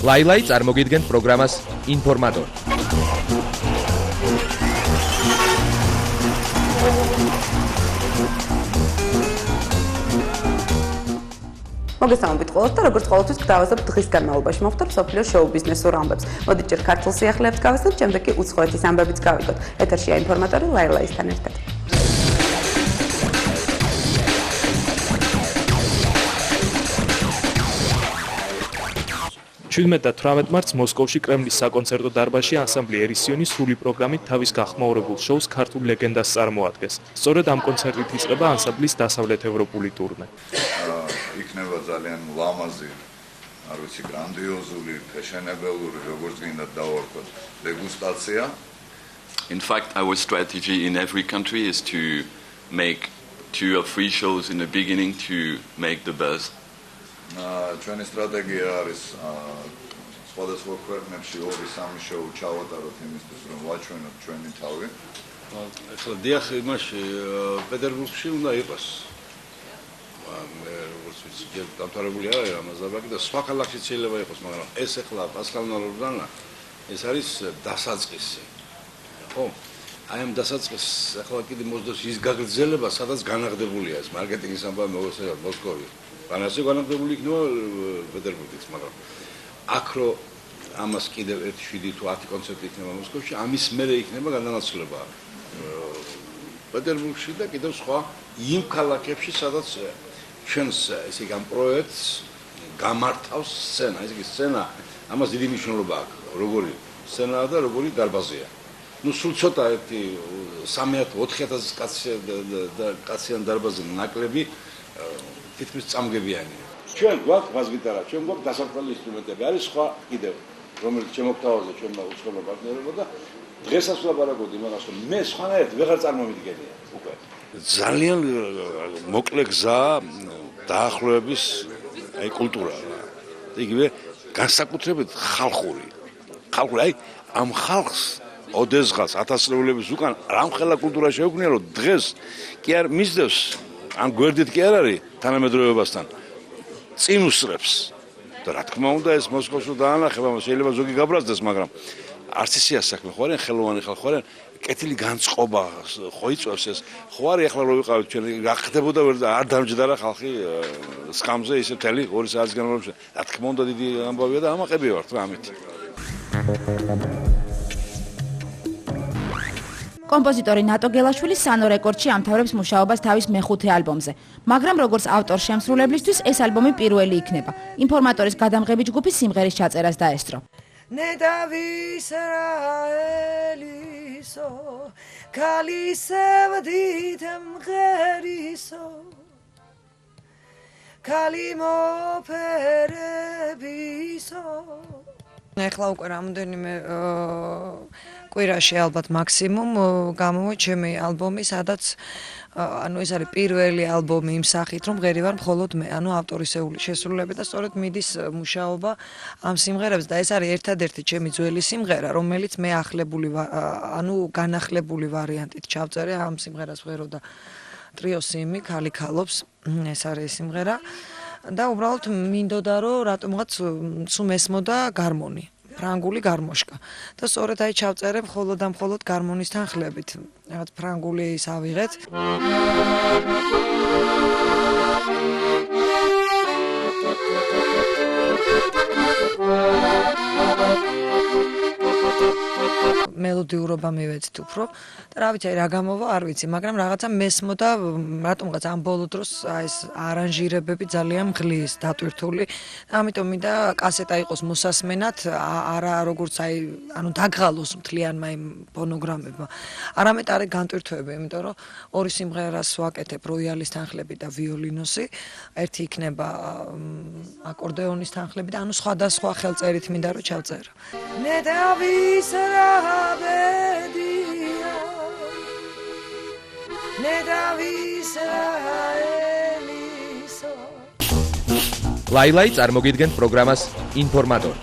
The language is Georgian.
ლაილაი წარმოგიდგენთ პროგრამას ინფორმატორი. მოგესალმებით ყველას და როგორც ყოველთვის გთავაზობთ დღის განმავლობაში მოხდა მსოფლიო შოუ ბიზნესურ ამბებს. მოდით ჯერ ქართულ სიახლეებს გავასწრებთ, შემდეგ კი უცხოეთის ამბებიც გავიგოთ. ეთერშია ინფორმატორი ლაილაისთან ერთად. 17 და 18 მარტს მოსკოვში კრემლის საკონცერტო დარბაზში ანსამბლი ერისიონი სრული პროგრამით თავის გახმაურებულ შოუს ქართულ ლეგენდას წარმოადგენს. სწორედ ამ კონცერტით იწყება ანსამბლის დასავლეთ ევროპული ტურნე. იქნება ძალიან ლამაზი, არ ვიცი, გრანდიოზული, ფეშენებელური, როგორც გინდა დავარქვათ, დეგუსტაცია. In fact, our strategy in every country is to make 2 or 3 shows in the beginning to make the buzz. ჩვენი სტრატეგია არის სხვადასხვა ქვეყნებში 2-3 შოუ ჩავატაროთ იმისთვის, რომ ვაჩვენოთ ჩვენი თავი. ახლა დიახ, იმაში პეტერბურგში უნდა იყოს. მე როგორც ვიცი, ჯერ დამთავრებული არ არის ამაზაბაკი და სხვა ქალაქშიც შეიძლება იყოს, მაგრამ ეს ახლა პასკალნალურიდან ეს არის დასაწყისი. ხო? აი ამ დასაწყისს ახლა კიდე მოსდოს ის გაგრძელება, სადაც განაღდებულია ეს მარკეტინგის ამბავი მოგესალმებით მოსკოვი. განასე განაღდებული იქნება პეტერბურგიც, მაგრამ აქ რო ამას კიდევ 7 თუ 10 კონცერტი იქნება მოსკოვში, ამის მერე იქნება განანაცვლება პეტერბურგში და კიდევ სხვა იმ ქალაქებში, სადაც ჩვენს ესე იგი ამ პროექტს გამართავს სცენა. ესე იგი სცენა, ამას დიდი მნიშვნელობა აქვს, როგორი სცენაა და როგორი დარბაზია. ნუ სულ ცოტა 3-4,000 კაციან დარბაზი ნაკლები თითქმის წამგებიანი. ჩვენ გვაქვს ბას-გიტარა, ჩვენ გვაქვს დასარტყმელი ინსტრუმენტები, არის სხვა კიდევ, რომელიც შემოგთავაზა ჩვენმა უცხოელმა პარტნიორებმა და დღესაც ვლაპარაკობდი იმას, რომ მე სხვანაირად ვეღარ წარმომიდგენია უკვე. ძალიან მოკლე გზა დაახლოების აი კულტურა. იგივე განსაკუთრებით ხალხური, აი ამ ხალხს ოდესღაც 1000 წლების უკან რამხელა კულტურა შეუქმნია, რომ დღეს კი არ მისდევს ან გვერდით კი არ არის თანამედროვეობასთან წინ უსწრებს და რა თქმა უნდა ეს მოსკოვში დაანახება შეიძლება ზოგი გაბრაზდეს, მაგრამ არც ისეა საქმე, ხო არიან ხელოვანი ხალხი, ხო არიან კეთილი განწყობა, ხო იწევს ეს, ხო არის ახლა რო ვიყავით ჩვენ რა ხდებოდა არ დამჯდარა ხალხი სკამზე ისე მთელი 2 საათის განმავლობაში. რა თქმა უნდა დიდი ამბავია და ამაყები ვართ რა ამით. კომპოზიტორი ნატო გელაშვილი სანო რეკორდში ამთავრებს მუშაობას თავის მეხუთე ალბომზე, მაგრამ როგორც ავტორ-შემსრულებლისთვის ეს ალბომი პირველი იქნება. ინფორმატორის გადამღები ჯგუფი სიმღერის ჩაწერას დაესწრო. ნედავისრაელისო კალისევდით მღერისო კალიმოფერებისო ახლა უკვე რამდენიმე კვირაში ალბათ მაქსიმუმ გამოვა ჩემი ალბომი, სადაც ანუ ეს არის პირველი ალბომი იმ სახით, რომ ღერი ვარ მხოლოდ მე, ანუ ავტორის შესრულებით და სწორედ მიდის მუშაობა ამ სიმღერებს და ეს არის ერთადერთი ჩემი ძველი სიმღერა, რომელიც მე ანუ განახლებული ვარიანტით ჩავწერე ამ სიმღერას ვღერო და ტრიო სიმი ქალი ქალობს, ეს არის სიმღერა და უბრალოდ მინდოდა რომ რატომღაც სულ მესმოდა გარმონი. ფრანგული გარმოშკა და სწორედ აი ჩავწერე მხოლოდ და მხოლოდ გარმონისთან ხლებით. რაღაც ფრანგული ის ავიღეთ. მელოდიურობა მივეცით უფრო და რა ვიცი, რა გამოვა, არ ვიცი, მაგრამ რაღაცა მესმოდა, რატომღაც ამ ბოლო დროს აი ეს არანჟირებები ძალიან მღლის, დატვირთული. ამიტომ მინდა კასეტა იყოს მოსასმენად, არა როგორც აი, ანუ დაგღალოს მთლიანმა იმ ფონოგრამებმა. არამედ არის განტვირთვები, იმიტომ რომ 2 სიმღერას ვაკეთებ როიალის თანხლები და ვიოლინოსი, ერთი იქნება აკორდეონის თანხლები და ანუ სხვადასხვა ხელწერით მინდა რომ ჩავწერო. ლაილაი წარმოგიდგენთ პროგრამას ინფორმატორი.